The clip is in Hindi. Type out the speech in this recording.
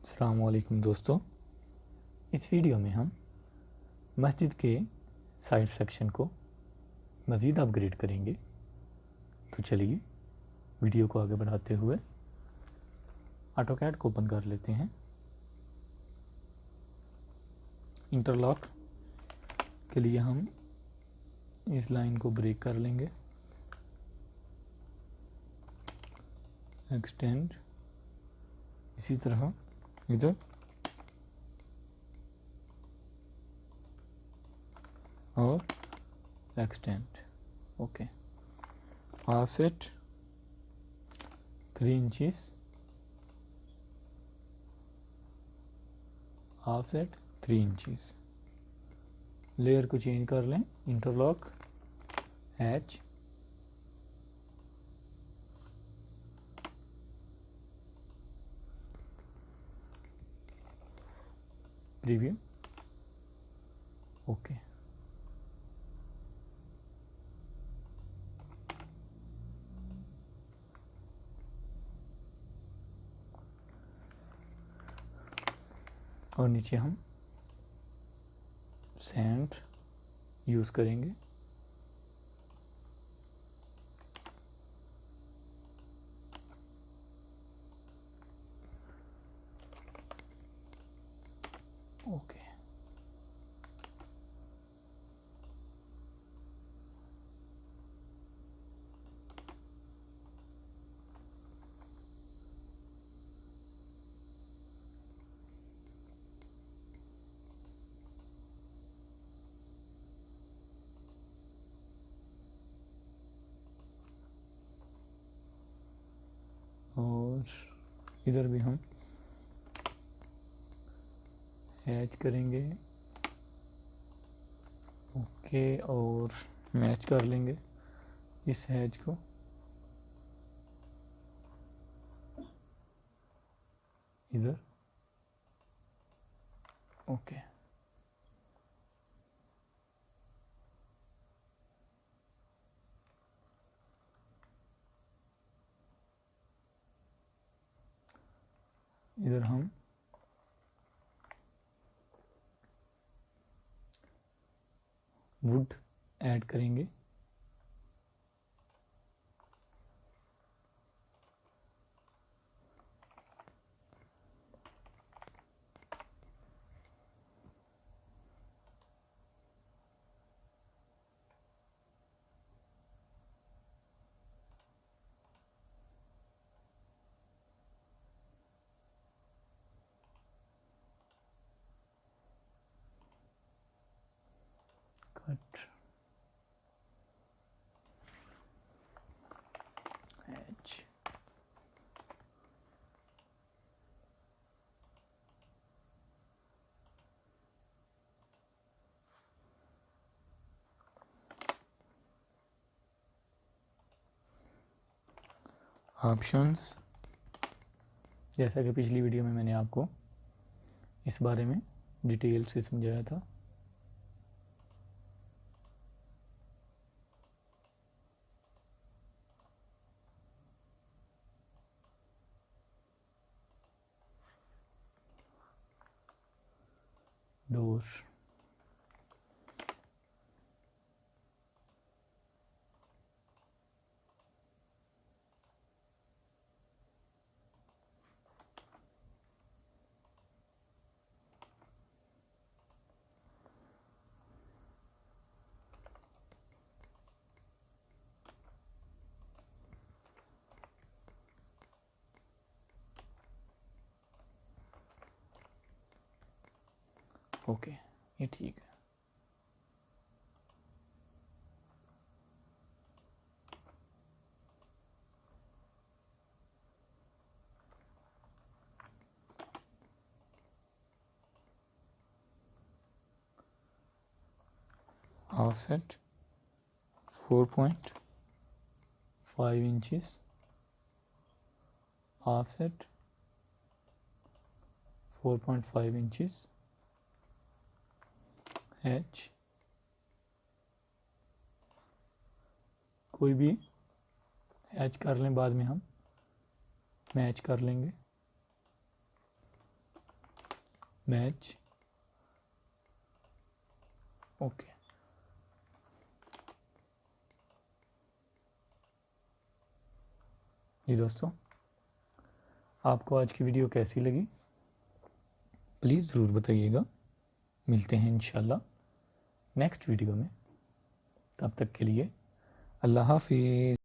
अस्सलाम वालेकुम दोस्तों। इस वीडियो में हम मस्जिद के साइड सेक्शन को मज़ीद अपग्रेड करेंगे। तो चलिए वीडियो को आगे बढ़ाते हुए ऑटोकैड को ओपन कर लेते हैं। इंटरलॉक के लिए हम इस लाइन को ब्रेक कर लेंगे, एक्सटेंड, इसी तरह इधर और extend. Okay, offset 3 inches, offset 3 inches. Layer को चेंज कर लें, इंटरलॉक H, प्रीव्यू, ओके। और नीचे हम सैंड यूज़ करेंगे। ओके, और इधर भी हम हैच करेंगे। ओके, और मैच कर लेंगे इस हैच को। इधर ओके, इधर हम वुड ऐड करेंगे। Cut H, options. जैसा कि पिछली वीडियो में मैंने आपको इस बारे में डिटेल से समझाया था। डोर, ओके, ये ठीक है। Offset 4.5 inches, offset 4.5 inches, H, कोई भी एच कर लें, बाद में हम मैच कर लेंगे। Match okay. जी दोस्तों, आपको आज की वीडियो कैसी लगी प्लीज़ ज़रूर बताइएगा। मिलते हैं इंशाल्लाह नेक्स्ट वीडियो में। तब तक के लिए अल्लाह हाफिज़।